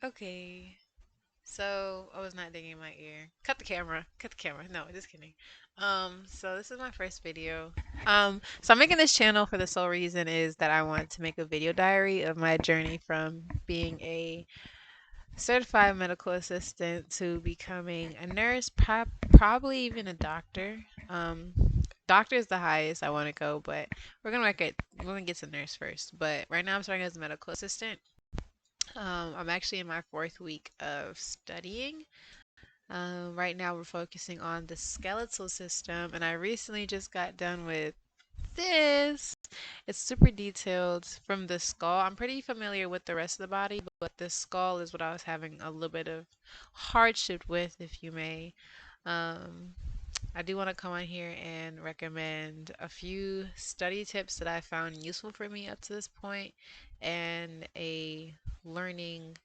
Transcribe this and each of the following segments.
Okay. So I was not digging my ear. Cut the camera. Cut the camera. No, just kidding. So this is my first video. So I'm making this channel for the sole reason is that I want to make a video diary of my journey from being a certified medical assistant to becoming a nurse, probably even a doctor. Um, Doctor is the highest I want to go, but we're gonna get to nurse first. But right now I'm starting as a medical assistant. I'm actually in my fourth week of studying. Right now, we're focusing on the skeletal system, and I recently just got done with this. It's super detailed from the skull. I'm pretty familiar with the rest of the body, but the skull is what I was having a little bit of hardship with, if you may. Um, I do want to come on here and recommend a few study tips that I found useful for me up to this point and a learning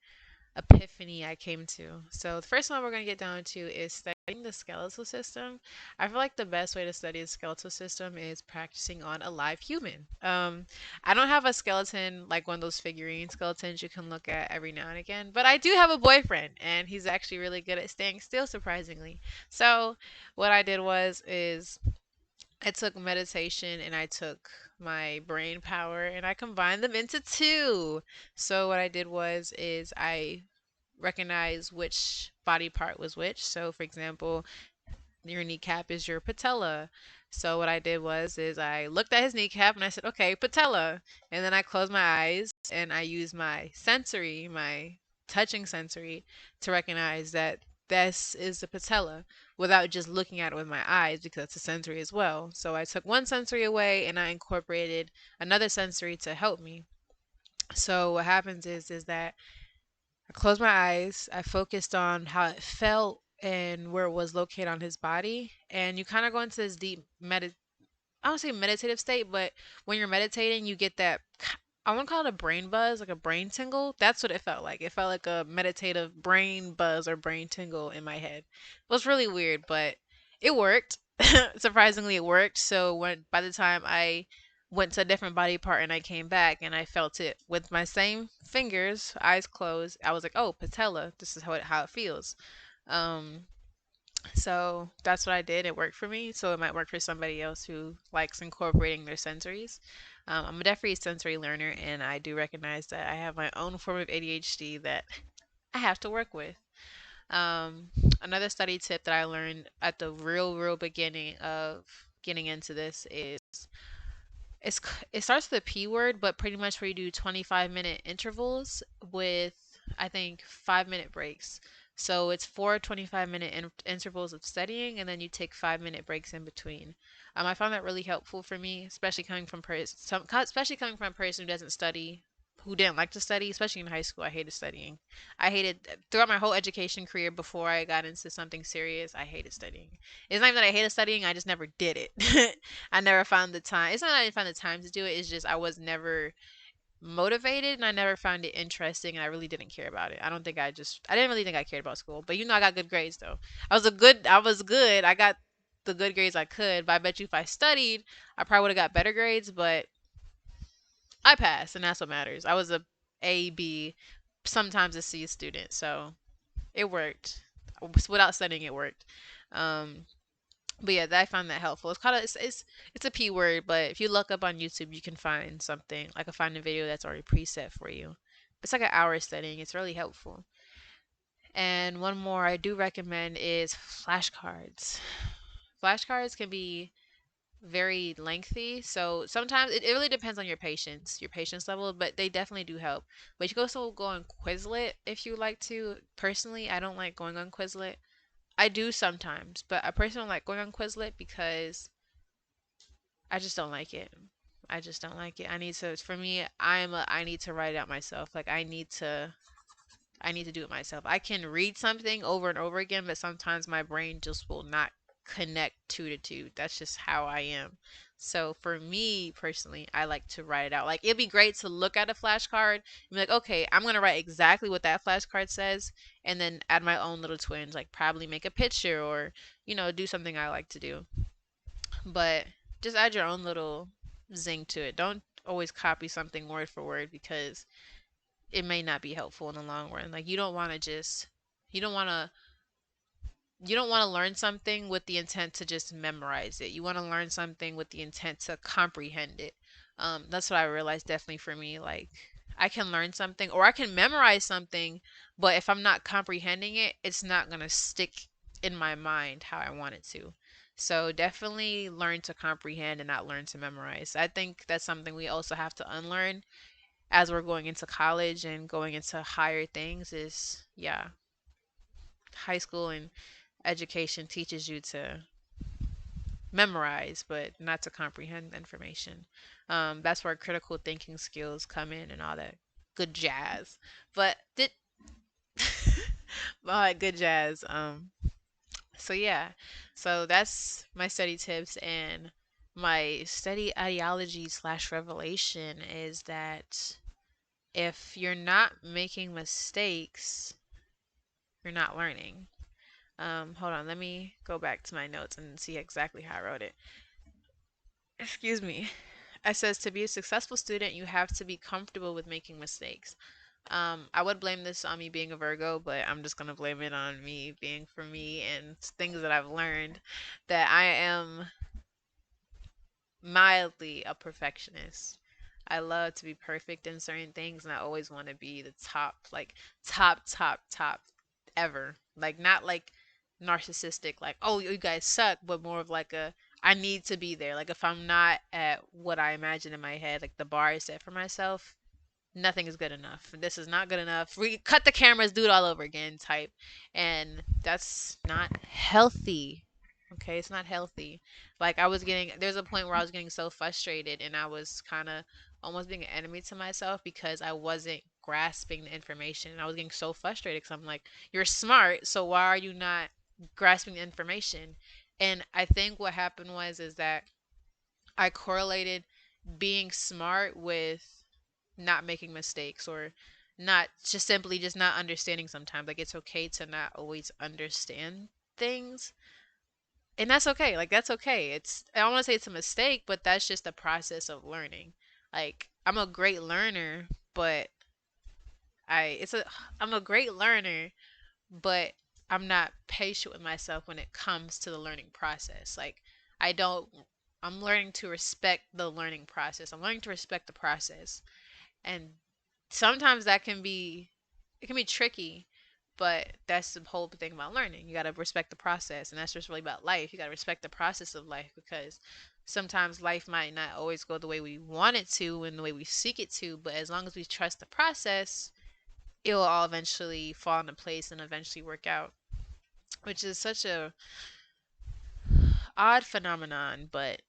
epiphany I came to. So the first one we're going to get down to is studying the skeletal system. I feel like the best way to study the skeletal system is practicing on a live human. I don't have a skeleton like one of those figurine skeletons you can look at every now and again, but I do have a boyfriend, and he's actually really good at staying still, surprisingly. So what I did was is I took meditation and I took my brain power and I combined them into two. So what I did was is I recognize which body part was which. So for example, your kneecap is your patella. So what I did was is I looked at his kneecap and I said, "Okay, patella." And then I closed my eyes and I used my sensory, my touching sensory to recognize that this is the patella without just looking at it with my eyes because it's a sensory as well. So I took one sensory away and I incorporated another sensory to help me. So what happens is that I closed my eyes. I focused on how it felt and where it was located on his body. And you kind of go into this deep I don't say meditative state, but when you're meditating, you get that I want to call it a brain buzz, like a brain tingle. That's what it felt like. It felt like a meditative brain buzz or brain tingle in my head. It was really weird, but it worked. Surprisingly, it worked. So when by the time I went to a different body part and I came back and I felt it with my same fingers, eyes closed, I was like, "Oh, patella. This is how it feels." Um, so that's what I did. It worked for me. So it might work for somebody else who likes incorporating their sensories. I'm definitely a sensory learner, and I do recognize that I have my own form of ADHD that I have to work with. Um, Another study tip that I learned at the real beginning of getting into this is it's it starts with a P word, but pretty much where you do 25-minute intervals with I think 5-minute breaks. So it's four 25-minute intervals of studying, and then you take 5-minute breaks in between. I found that really helpful for me, especially especially coming from a person who doesn't study, who didn't like to study, especially in high school. I hated studying. I hated throughout my whole education career before I got into something serious. I hated studying. It's not even that I hated studying. I just never did it. I never found the time. It's not that I didn't find the time to do it. It's just I was never motivated and I never found it interesting and I really didn't care about it. I didn't really think I cared about school. But I got good grades though. I was good. I got the good grades I could, but I bet you if I studied, I probably would have got better grades, but I passed and that's what matters. I was a B, sometimes a C student, so it worked. Without studying it worked. Um but yeah, I found that helpful. It's a P word, but if you look up on YouTube, you can find something. I can find a video that's already preset for you. It's like an hour studying. It's really helpful. And one more I do recommend is flashcards. Flashcards can be very lengthy, so sometimes it really depends on your patience level, but they definitely do help. But you can also go on Quizlet if you like to. Personally, I don't like going on Quizlet. I do sometimes, but I personally don't like going on Quizlet because I just don't like it. I just don't like it. For me, I need to write it out myself. Like I need to do it myself. I can read something over and over again, but sometimes my brain just will not connect two to two. That's just how I am. So for me personally, I like to write it out. Like it'd be great to look at a flashcard and be like, okay, I'm gonna write exactly what that flashcard says, and then add my own little twinge, like probably make a picture or do something I like to do. But just add your own little zing to it. Don't always copy something word for word because it may not be helpful in the long run. Like, you don't want to just, you don't want to you don't want to learn something with the intent to just memorize it. You want to learn something with the intent to comprehend it. That's what I realized definitely for me. Like, I can learn something or I can memorize something, but if I'm not comprehending it, it's not going to stick in my mind how I want it to. So definitely learn to comprehend and not learn to memorize. I think that's something we also have to unlearn as we're going into college and going into higher things is, yeah, high school and education teaches you to memorize, but not to comprehend the information. That's where critical thinking skills come in and all that good jazz. But did all that good jazz. So yeah, so that's my study tips and my study ideology slash revelation is that if you're not making mistakes, you're not learning. Hold on, let me go back to my notes and see exactly how I wrote it. Excuse me. It says to be a successful student, you have to be comfortable with making mistakes. I would blame this on me being a Virgo, but I'm just gonna blame it on me being for me and things that I've learned that I am mildly a perfectionist. I love to be perfect in certain things, and I always want to be the top, like top ever. Like not like narcissistic, like oh you guys suck, but more of like a I need to be there. Like if I'm not at what I imagine in my head, like the bar I set for myself, nothing is good enough. This is not good enough. We cut the cameras, do it all over again type. And that's not healthy. Okay, it's not healthy. Like there's a point where I was getting so frustrated and I was kind of almost being an enemy to myself because I wasn't grasping the information. And I was getting so frustrated because I'm like, you're smart, so why are you not grasping the information? And I think what happened is that I correlated being smart with not making mistakes or not just simply just not understanding sometimes. Like it's okay to not always understand things. And that's okay. Like that's okay. It's I don't want to say it's a mistake, but that's just the process of learning. Like I'm a great learner, but I'm a great learner, but I'm not patient with myself when it comes to the learning process. Like I don't I'm learning to respect the learning process. I'm learning to respect the process. And sometimes that can be it can be tricky, but that's the whole thing about learning. You got to respect the process, and that's just really about life. You got to respect the process of life because sometimes life might not always go the way we want it to and the way we seek it to, but as long as we trust the process, it will all eventually fall into place and eventually work out, which is such a odd phenomenon, but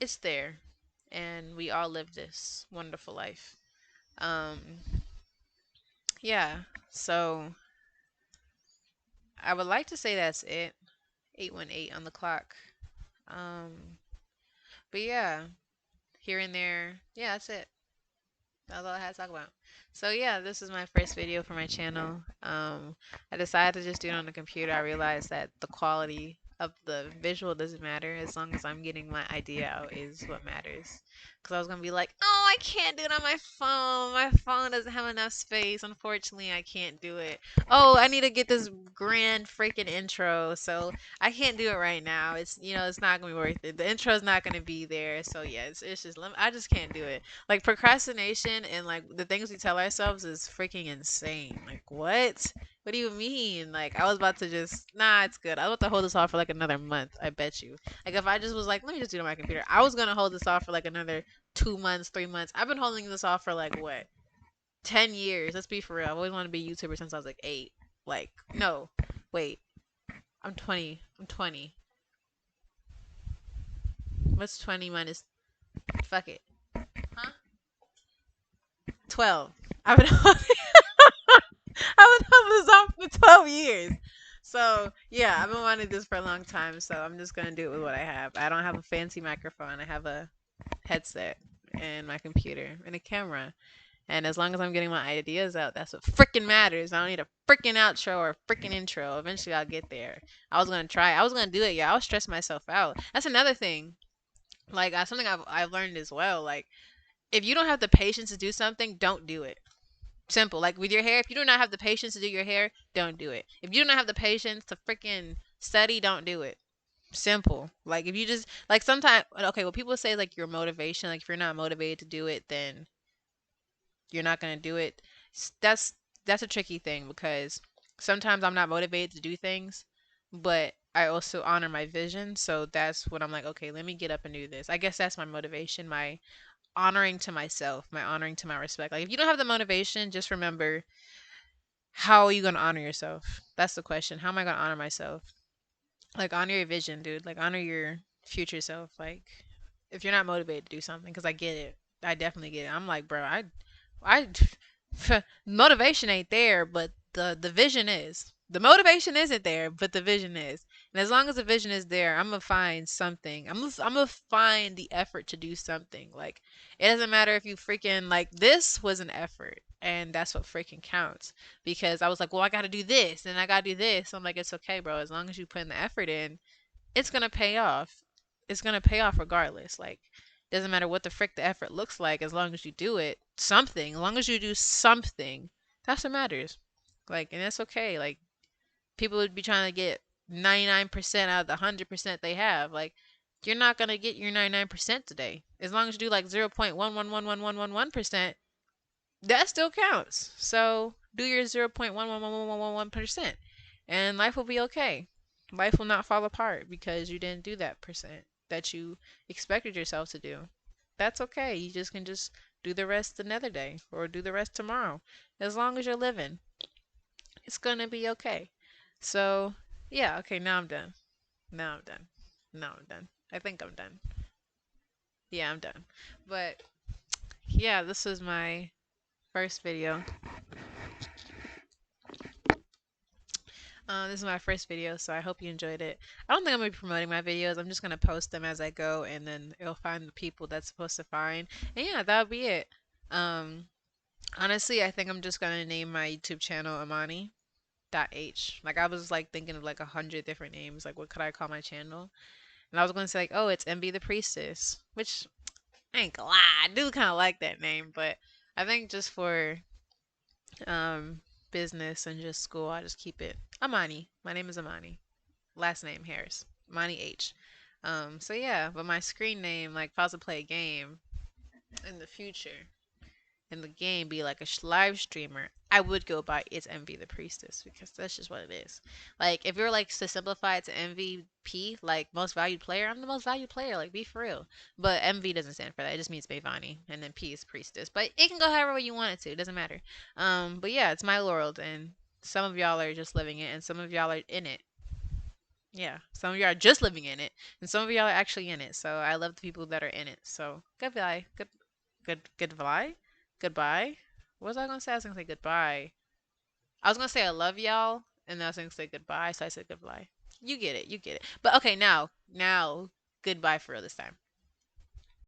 it's there and we all live this wonderful life. Um yeah. So I would like to say that's it. 818 on the clock. Um, but yeah, here and there. Yeah, that's it. That's all I had to talk about. So yeah, this is my first video for my channel. I decided to just do it on the computer. I realized that the quality of the visual doesn't matter as long as I'm getting my idea out is what matters. Cause I was gonna be like, oh, I can't do it on my phone. My phone doesn't have enough space. Unfortunately, I can't do it. Oh, I need to get this grand freaking intro, so I can't do it right now. It's it's not gonna be worth it. The intro's not gonna be there. So yeah, it's just I just can't do it. Like procrastination and like the things we tell ourselves is freaking insane. Like what? What do you mean? Like I was about to just nah, it's good. I was about to hold this off for like another month. I bet you. Like if I just was like, let me just do it on my computer, I was gonna hold this off for like another 2 months, 3 months. I've been holding this off for like what, 10 years. Let's be for real. I've always wanted to be a YouTuber since I was like 8. Like no, wait. I'm 20. I'm 20. What's 20 minus? Fuck it. Huh? 12. I've been holding I've been holding this off for 12 years. So yeah, I've been wanting this for a long time. So I'm just gonna do it with what I have. I don't have a fancy microphone. I have a headset and my computer and a camera. And as long as I'm getting my ideas out, that's what freaking matters. I don't need a freaking outro or a freaking intro. Eventually, I'll get there. I was gonna try. I was gonna do it. Yeah, I'll stress myself out. That's another thing. Like something I've learned as well. Like if you don't have the patience to do something, don't do it. Simple. Like with your hair, if you do not have the patience to do your hair, don't do it. If you do not have the patience to freaking study, don't do it. Simple. Like if you just like sometimes okay, well people say like your motivation, like if you're not motivated to do it, then you're not gonna do it. That's a tricky thing because sometimes I'm not motivated to do things, but I also honor my vision. So that's what I'm like, okay, let me get up and do this. I guess that's my motivation, my honoring to myself, my honoring to my respect. Like if you don't have the motivation, just remember how are you gonna honor yourself? That's the question. How am I gonna honor myself? Like honor your vision, dude. Like honor your future self. Like if you're not motivated to do something, because I get it. I definitely get it. I'm like, bro, I motivation ain't there, but the vision is. The motivation isn't there, but the vision is. And as long as the vision is there, I'm gonna find something. I'm gonna find the effort to do something. Like it doesn't matter if you freaking like this was an effort, and that's what freaking counts. Because I was like, well, I gotta do this, and I gotta do this. I'm like, it's okay, bro. As long as you put in the effort in, it's gonna pay off. It's gonna pay off regardless. Like, doesn't matter what the frick the effort looks like, as long as you do it, something. As long as you do something, that's what matters. Like, and that's okay. Like, people would be trying to get 99% out of the 100% they have. Like, you're not gonna get your 99% today. As long as you do like 0.1111111%, that still counts. So do your 0.1111111%, and life will be okay. Life will not fall apart because you didn't do that percent that you expected yourself to do. That's okay. You just can just do the rest another day or do the rest tomorrow. As long as you're living, it's gonna be okay. So, yeah, okay, now I'm done. Now I'm done. Now I'm done. I think I'm done. Yeah, I'm done. But yeah, this was my first video. This is my first video, so I hope you enjoyed it. I don't think I'm going to be promoting my videos. I'm just going to post them as I go, and then it'll find the people that's supposed to find. And yeah, that'll be it. Um, Honestly, I think I'm just going to name my YouTube channel Amani.h. Like, I was, like, thinking of, like, 100 different names. Like, what could I call my channel? And I was going to say, like, oh, it's Envy the Priestess, which, I ain't gonna lie, I do kind of like that name, but I think just for um, business and just school, I just keep it Amani. My name is Amani. Last name Harris. Amani H. So yeah, but my screen name, like if I was to play a game in the future, in the game be like a live streamer, I would go by It's Envy the Priestess because that's just what it is. Like if you're like to simplify it to MVP, like most valued player, I'm the most valued player. Like be for real. But MV doesn't stand for that. It just means Bavani, and then P is Priestess. But it can go however way you want it to. It doesn't matter. But yeah, it's my world, and some of y'all are just living it, and some of y'all are in it. Yeah, some of y'all are just living in it, and some of y'all are actually in it. So I love the people that are in it. So goodbye, goodbye, goodbye. What was I gonna say? I was gonna say goodbye. I was gonna say I love y'all, and then I was gonna say goodbye. So I said goodbye. You get it, you get it. But okay, now, goodbye for real this time.